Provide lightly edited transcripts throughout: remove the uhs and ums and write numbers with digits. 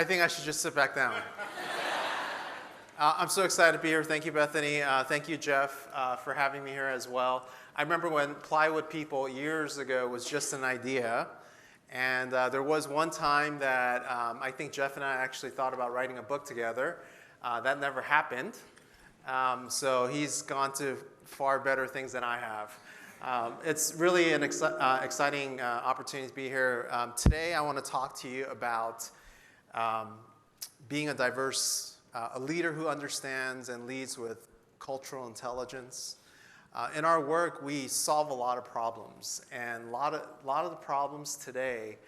I think I should just sit back down. I'm so excited to be here. Thank you, Bethany. Thank you, Jeff, for having me here as well. I remember when Plywood People years ago was just an idea. And there was one time that I think Jeff and I actually thought about writing a book together. That never happened. So he's gone to far better things than I have. It's really an exciting opportunity to be here. Today I want to talk to you about being a diverse, a leader who understands and leads with cultural intelligence. In our work, we solve a lot of problems, and a lot of the problems today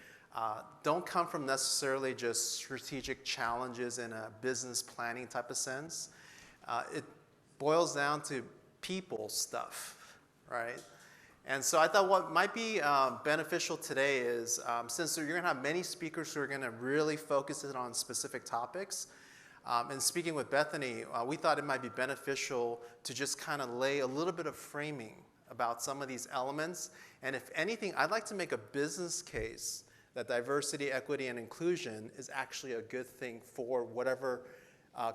don't come from necessarily just strategic challenges in a business planning type of sense. It boils down to people stuff, right? And so I thought what might be beneficial today is, since you're going to have many speakers who are going to really focus in on specific topics, and speaking with Bethany, we thought it might be beneficial to just kind of lay a little bit of framing about some of these elements. And if anything, I'd like to make a business case that diversity, equity, and inclusion is actually a good thing for whatever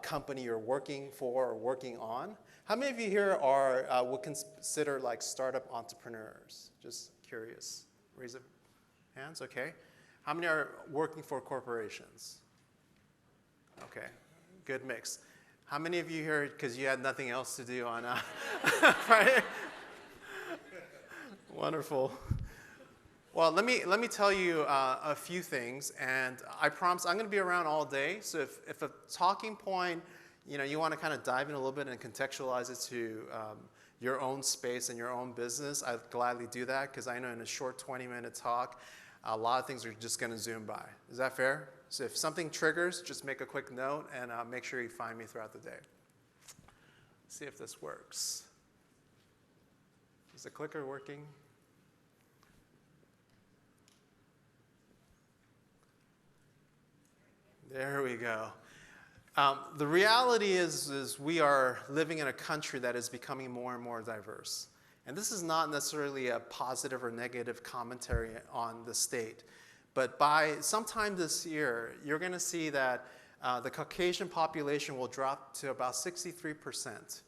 company you're working for or working on. How many of you here are would consider like startup entrepreneurs? Just curious. Raise your hands, okay. How many are working for corporations? Okay. Good mix. How many of you here, because you had nothing else to do on Friday? Wonderful. Well, let me tell you a few things, and I promise I'm going to be around all day. So if a talking point, you want to kind of dive in a little bit and contextualize it to your own space and your own business, I'd gladly do that, because I know in a short 20-minute talk, a lot of things are just going to zoom by. Is that fair? So if something triggers, just make a quick note and make sure you find me throughout the day. Let's see if this works. Is the clicker working? There we go. The reality is we are living in a country that is becoming more and more diverse. And this is not necessarily a positive or negative commentary on the state. But by sometime this year, you're going to see that the Caucasian population will drop to about 63%.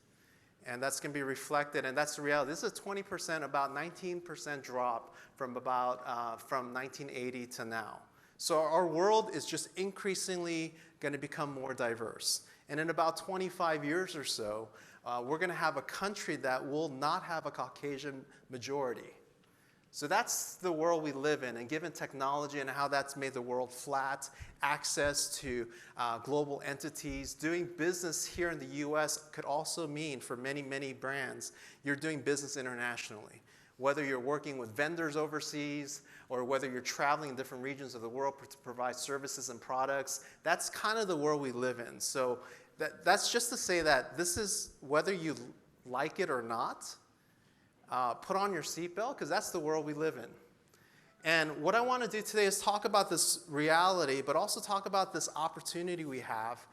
And that's going to be reflected, and that's the reality. This is a 20%, about 19% drop from 1980 to now. So our world is just increasingly going to become more diverse. And in about 25 years or so, we're going to have a country that will not have a Caucasian majority. So that's the world we live in, and given technology and how that's made the world flat, access to global entities, doing business here in the US could also mean, for many, many brands, you're doing business internationally. Whether you're working with vendors overseas, or whether you're traveling in different regions of the world to provide services and products, that's kind of the world we live in. So that's just to say that this is, whether you like it or not, put on your seatbelt, because that's the world we live in. And what I want to do today is talk about this reality, but also talk about this opportunity we have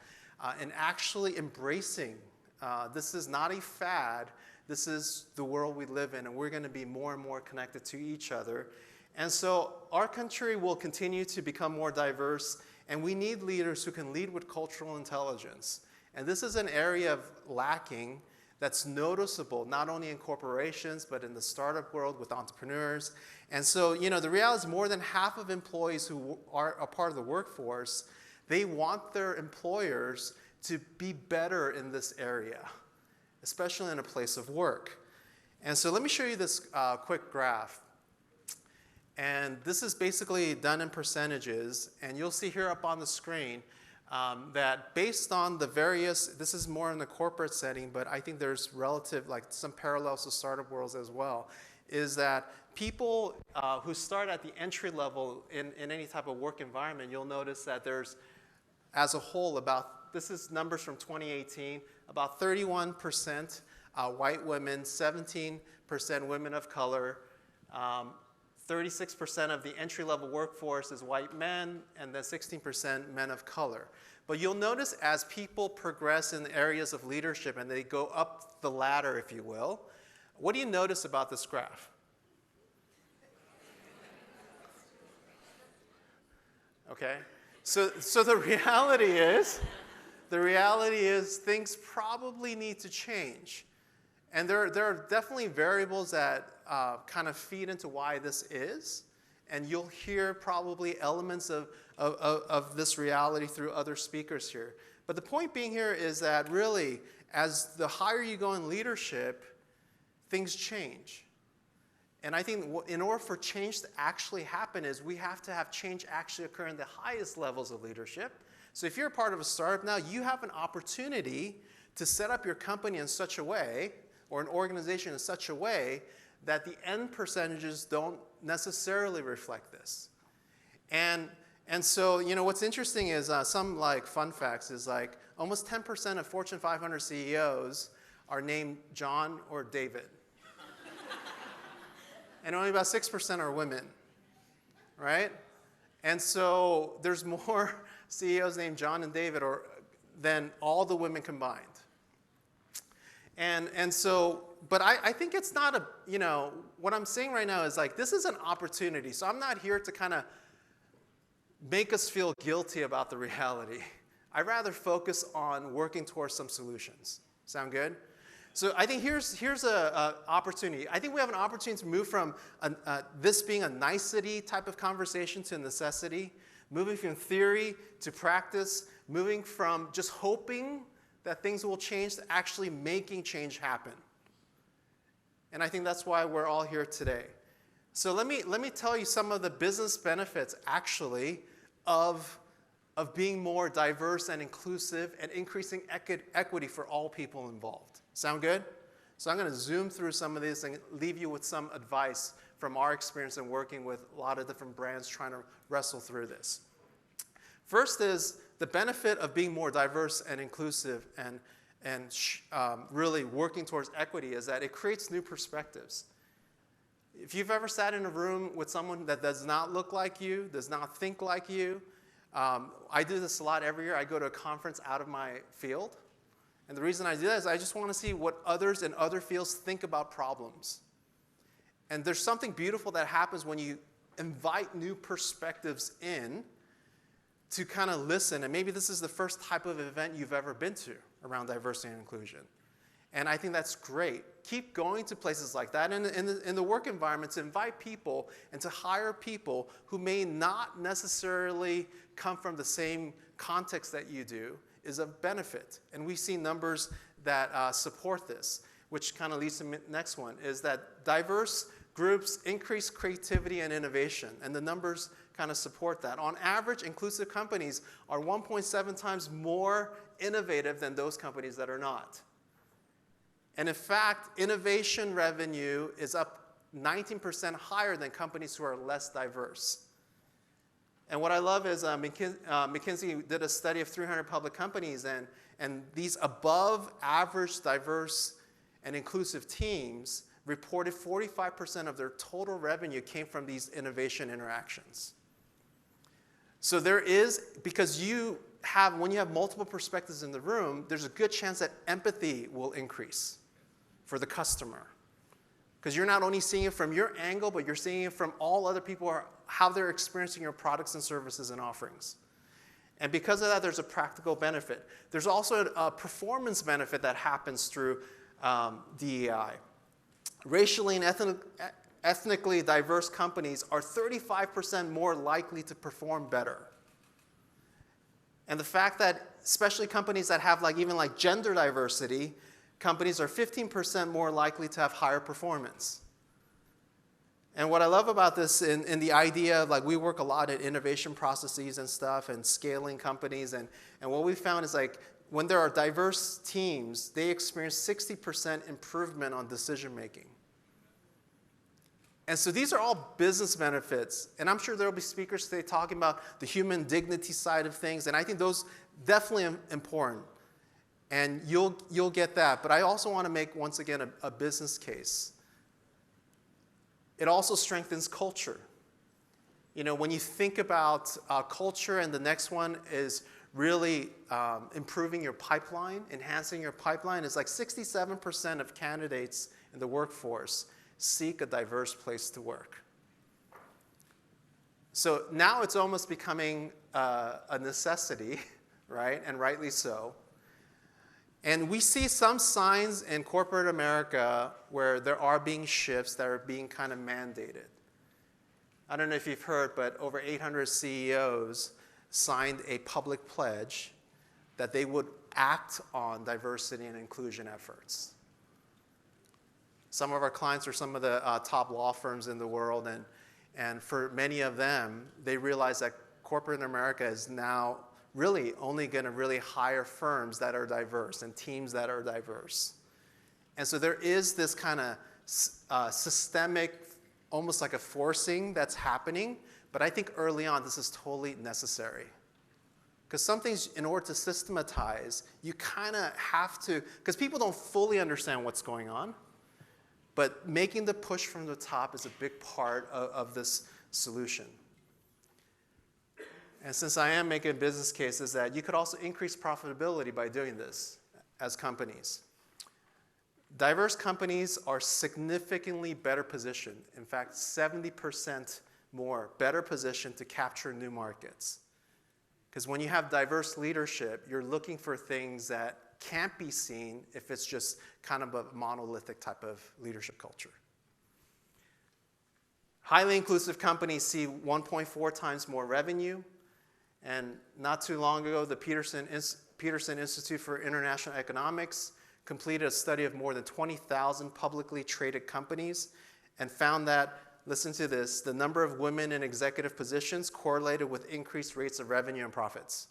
in actually embracing. This is not a fad. This is the world we live in, and we're going to be more and more connected to each other. And so our country will continue to become more diverse, and we need leaders who can lead with cultural intelligence. And this is an area of lacking that's noticeable, not only in corporations, but in the startup world with entrepreneurs. And so, the reality is more than half of employees who are a part of the workforce, they want their employers to be better in this area, especially in a place of work. And so let me show you this quick graph. And this is basically done in percentages. And you'll see here up on the screen that based on the various, this is more in the corporate setting, but I think there's like some parallels to startup worlds as well, is that people who start at the entry level in any type of work environment, you'll notice that there's, as a whole, this is numbers from 2018, about 31% white women, 17% women of color, 36% of the entry-level workforce is white men, and then 16% men of color. But you'll notice as people progress in areas of leadership and they go up the ladder, if you will, what do you notice about this graph? Okay? So the reality is things probably need to change. And there are definitely variables that kind of feed into why this is. And you'll hear probably elements of this reality through other speakers here. But the point being here is that really, as the higher you go in leadership, things change. And I think in order for change to actually happen is we have to have change actually occur in the highest levels of leadership. So if you're a part of a startup now, you have an opportunity to set up your company in such a way, or an organization in such a way, that the end percentages don't necessarily reflect this. And so, what's interesting is some fun facts is almost 10% of Fortune 500 CEOs are named John or David. And only about 6% are women, right? And so there's more CEOs named John and David than all the women combined. And so, but I think it's not what I'm saying right now is this is an opportunity. So I'm not here to kind of make us feel guilty about the reality. I'd rather focus on working towards some solutions. Sound good? So I think here's an opportunity. I think we have an opportunity to move from this being a nicety type of conversation to a necessity, moving from theory to practice, moving from just hoping that things will change to actually making change happen. And I think that's why we're all here today. So let me tell you some of the business benefits actually of being more diverse and inclusive and increasing equity for all people involved. Sound good? So I'm going to zoom through some of these and leave you with some advice from our experience in working with a lot of different brands trying to wrestle through this. First is the benefit of being more diverse and inclusive and really working towards equity is that it creates new perspectives. If you've ever sat in a room with someone that does not look like you, does not think like you, I do this a lot every year. I go to a conference out of my field. And the reason I do that is I just want to see what others in other fields think about problems. And there's something beautiful that happens when you invite new perspectives in to kind of listen. And maybe this is the first type of event you've ever been to around diversity and inclusion. And I think that's great. Keep going to places like that. And in the work environment, to invite people and to hire people who may not necessarily come from the same context that you do is a benefit. And we see numbers that support this, which kind of leads to the next one, is that diverse groups increase creativity and innovation. And the numbers kind of support that. On average, inclusive companies are 1.7 times more innovative than those companies that are not. And in fact, innovation revenue is up 19% higher than companies who are less diverse. And what I love is McKinsey did a study of 300 public companies, and these above average diverse and inclusive teams reported 45% of their total revenue came from these innovation interactions. So there is, because when you have multiple perspectives in the room, there's a good chance that empathy will increase for the customer. Because you're not only seeing it from your angle, but you're seeing it from all other people, how they're experiencing your products and services and offerings. And because of that, there's a practical benefit. There's also a performance benefit that happens through DEI. Racially and ethnically diverse companies are 35% more likely to perform better. And the fact that especially companies that have even gender diversity, companies are 15% more likely to have higher performance. And what I love about this in the idea, we work a lot at innovation processes and stuff and scaling companies. And what we found is when there are diverse teams, they experience 60% improvement on decision making. And so these are all business benefits. And I'm sure there will be speakers today talking about the human dignity side of things. And I think those definitely important. And you'll get that. But I also want to make, once again, a business case. It also strengthens culture. When you think about culture, and the next one is really improving your pipeline, enhancing your pipeline, is 67% of candidates in the workforce seek a diverse place to work. So now it's almost becoming a necessity, right? And rightly so. And we see some signs in corporate America where there are being shifts that are being kind of mandated. I don't know if you've heard, but over 800 CEOs signed a public pledge that they would act on diversity and inclusion efforts. Some of our clients are some of the top law firms in the world, and for many of them, they realize that corporate America is now really only going to really hire firms that are diverse and teams that are diverse. And so there is this kind of systemic, almost like a forcing that's happening, but I think early on this is totally necessary. Because some things, in order to systematize, you kind of have to, because people don't fully understand what's going on, but making the push from the top is a big part of this solution. And since I am making business cases, that you could also increase profitability by doing this as companies. Diverse companies are significantly better positioned. In fact, 70% more better positioned to capture new markets. Because when you have diverse leadership, you're looking for things that can't be seen if it's just kind of a monolithic type of leadership culture. Highly inclusive companies see 1.4 times more revenue. And not too long ago, the Peterson Institute for International Economics completed a study of more than 20,000 publicly traded companies and found that, listen to this, the number of women in executive positions correlated with increased rates of revenue and profits.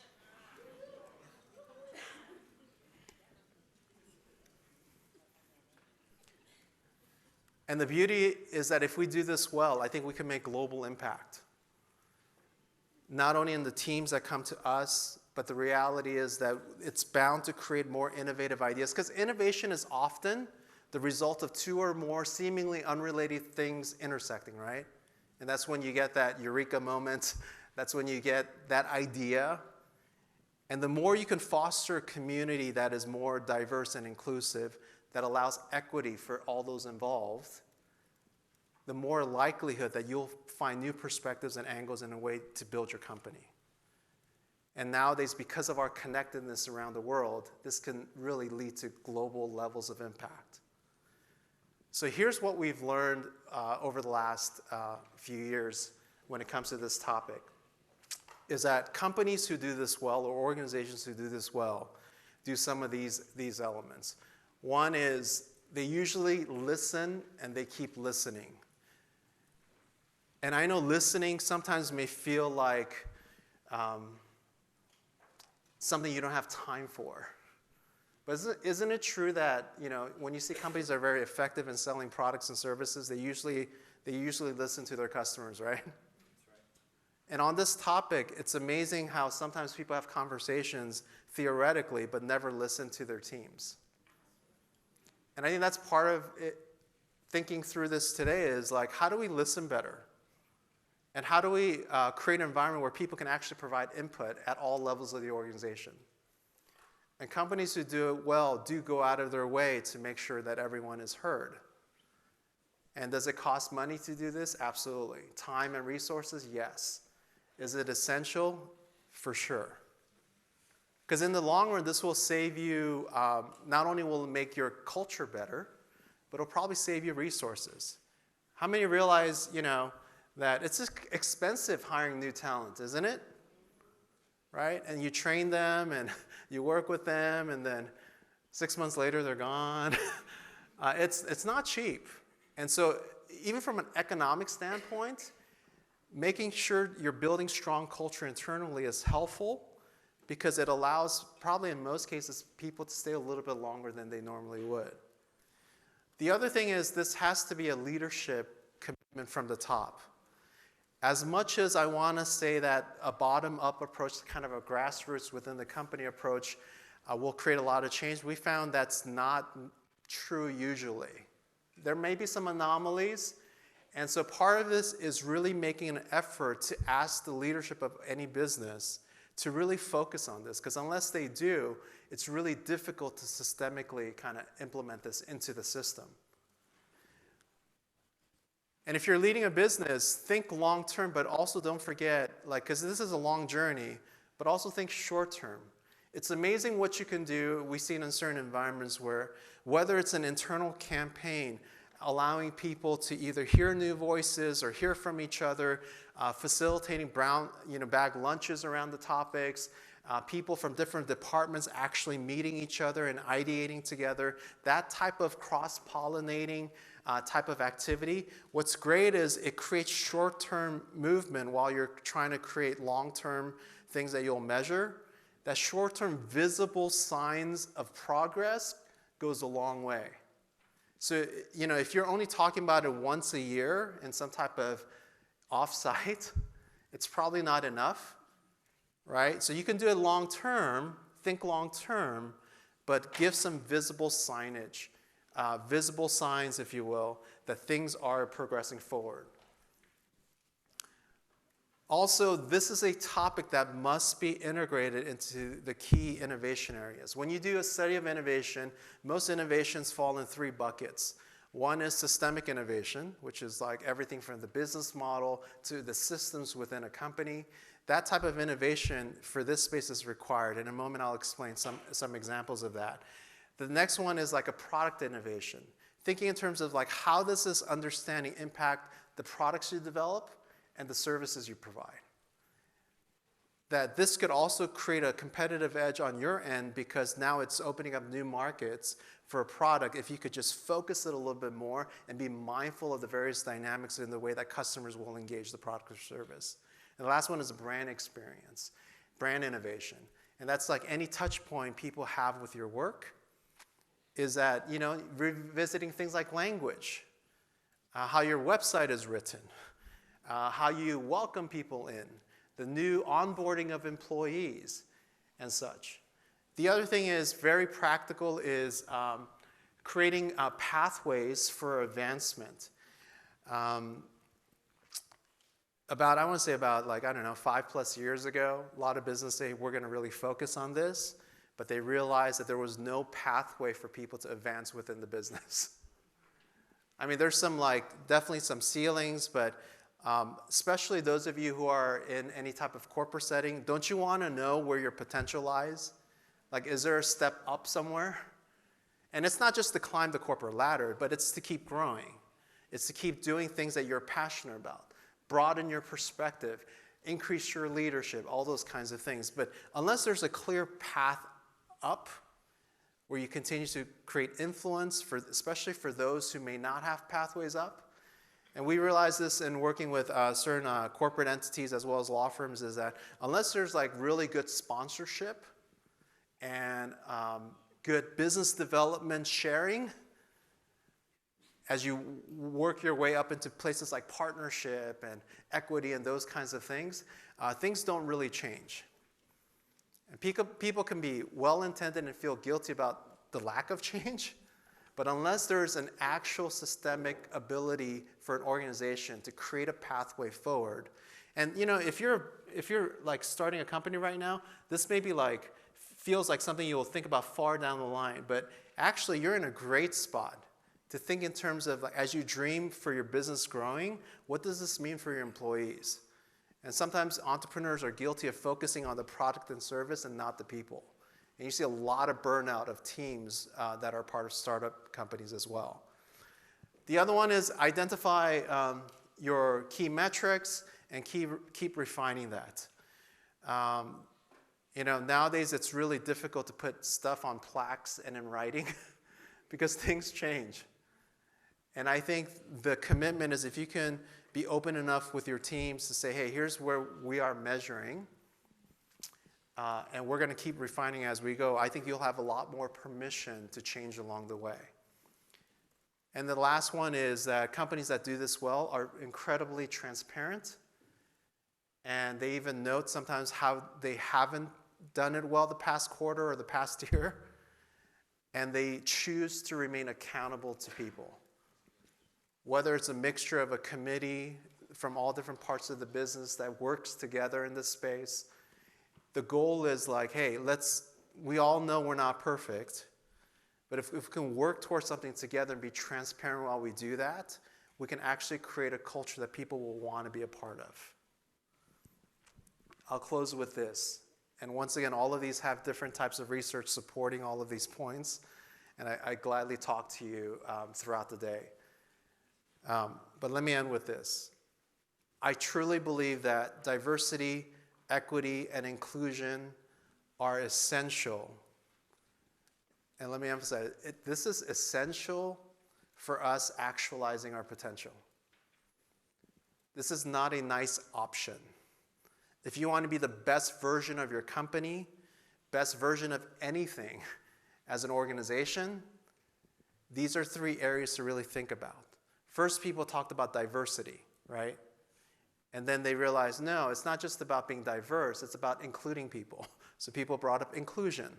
And the beauty is that if we do this well, I think we can make global impact. Not only in the teams that come to us, but the reality is that it's bound to create more innovative ideas. Because innovation is often the result of two or more seemingly unrelated things intersecting, right? And that's when you get that eureka moment. That's when you get that idea. And the more you can foster a community that is more diverse and inclusive, that allows equity for all those involved, the more likelihood that you'll find new perspectives and angles in a way to build your company. And nowadays, because of our connectedness around the world, this can really lead to global levels of impact. So here's what we've learned over the last few years when it comes to this topic, is that companies who do this well, or organizations who do this well, do some of these elements. One is they usually listen and they keep listening. And I know listening sometimes may feel like something you don't have time for. But isn't it true that, when you see companies that are very effective in selling products and services, they usually listen to their customers, right? That's right. And on this topic, it's amazing how sometimes people have conversations theoretically, but never listen to their teams. And I think that's part of it, thinking through this today is like, how do we listen better? And how do we create an environment where people can actually provide input at all levels of the organization? And companies who do it well do go out of their way to make sure that everyone is heard. And does it cost money to do this? Absolutely. Time and resources? Yes. Is it essential? For sure. Because in the long run, this will save you, not only will it make your culture better, but it'll probably save you resources. How many realize, that it's just expensive hiring new talent, isn't it? Right? And you train them, and you work with them, and then 6 months later, they're gone. It's not cheap. And so even from an economic standpoint, making sure you're building strong culture internally is helpful because it allows, probably in most cases, people to stay a little bit longer than they normally would. The other thing is this has to be a leadership commitment from the top. As much as I want to say that a bottom-up approach, kind of a grassroots within the company approach, will create a lot of change, we found that's not true usually. There may be some anomalies, and so part of this is really making an effort to ask the leadership of any business to really focus on this, because unless they do, it's really difficult to systemically kind of implement this into the system. And if you're leading a business, think long term, but also don't forget, like, because this is a long journey, but also think short term. It's amazing what you can do. We see it in certain environments where, whether it's an internal campaign, allowing people to either hear new voices or hear from each other, facilitating bag lunches around the topics, people from different departments actually meeting each other and ideating together, that type of cross-pollinating type of activity. What's great is it creates short-term movement while you're trying to create long-term things that you'll measure. That short-term visible signs of progress goes a long way. So, if you're only talking about it once a year in some type of offsite, it's probably not enough, right? So you can do it long-term, think long-term, but give some visible signage, visible signs, if you will, that things are progressing forward. Also, this is a topic that must be integrated into the key innovation areas. When you do a study of innovation, most innovations fall in 3 buckets. One is systemic innovation, which is like everything from the business model to the systems within a company. That type of innovation for this space is required. In a moment, I'll explain some examples of that. The next one is like a product innovation, thinking in terms of like how does this understanding impact the products you develop and the services you provide. That this could also create a competitive edge on your end because now it's opening up new markets for a product if you could just focus it a little bit more and be mindful of the various dynamics in the way that customers will engage the product or service. And the last one is brand experience, brand innovation. And that's like any touch point people have with your work is that, revisiting things like language, how your website is written, how you welcome people in, the new onboarding of employees, and such. The other thing is very practical is creating pathways for advancement. About 5+ years ago, a lot of business say we're going to really focus on this, but they realized that there was no pathway for people to advance within the business. I mean, there's definitely some ceilings, but especially those of you who are in any type of corporate setting, don't you want to know where your potential lies? Like, is there a step up somewhere? And it's not just to climb the corporate ladder, but it's to keep growing. It's to keep doing things that you're passionate about, broaden your perspective, increase your leadership, all those kinds of things. But unless there's a clear path up where you continue to create influence, especially for those who may not have pathways up, and we realize this in working with certain corporate entities as well as law firms, is that unless there's really good sponsorship and good business development sharing, as you work your way up into places like partnership and equity and those kinds of things, things don't really change. And people can be well-intended and feel guilty about the lack of change, but unless there's an actual systemic ability for an organization to create a pathway forward, and if you're starting a company right now, this may be feels like something you'll think about far down the line, but actually you're in a great spot to think in terms of as you dream for your business growing, what does this mean for your employees? And sometimes entrepreneurs are guilty of focusing on the product and service and not the people. And you see a lot of burnout of teams that are part of startup companies as well. The other one is identify your key metrics and keep refining that. Nowadays it's really difficult to put stuff on plaques and in writing because things change. And I think the commitment is if you can be open enough with your teams to say, hey, here's where we are measuring, and we're going to keep refining as we go, I think you'll have a lot more permission to change along the way. And the last one is that companies that do this well are incredibly transparent, and they even note sometimes how they haven't done it well the past quarter or the past year, and they choose to remain accountable to people. Whether it's a mixture of a committee from all different parts of the business that works together in this space, the goal is hey, we all know we're not perfect, but if we can work towards something together and be transparent while we do that, we can actually create a culture that people will want to be a part of. I'll close with this. And once again, all of these have different types of research supporting all of these points. And I gladly talk to you throughout the day. But let me end with this. I truly believe that diversity, equity, and inclusion are essential. And let me emphasize, this is essential for us actualizing our potential. This is not a nice option. If you want to be the best version of your company, best version of anything as an organization, these are 3 areas to really think about. First, people talked about diversity, right? And then they realized, no, it's not just about being diverse, it's about including people. So people brought up inclusion.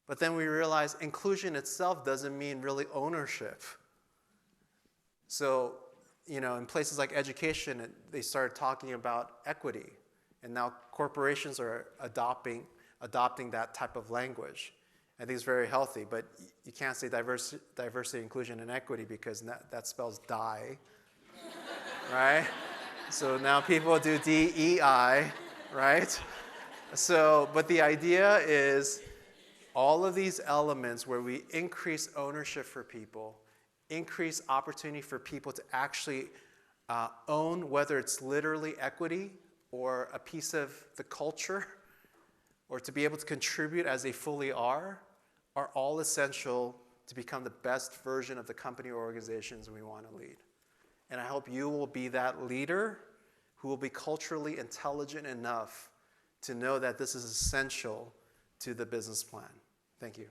But then we realized inclusion itself doesn't mean really ownership. So, in places like education, they started talking about equity. And now corporations are adopting that type of language. I think it's very healthy, but you can't say diversity, inclusion, and equity because that spells die, right? So now people do DEI, right? But the idea is all of these elements where we increase ownership for people, increase opportunity for people to actually own, whether it's literally equity or a piece of the culture, or to be able to contribute as they fully are all essential to become the best version of the company or organizations we want to lead. And I hope you will be that leader who will be culturally intelligent enough to know that this is essential to the business plan. Thank you.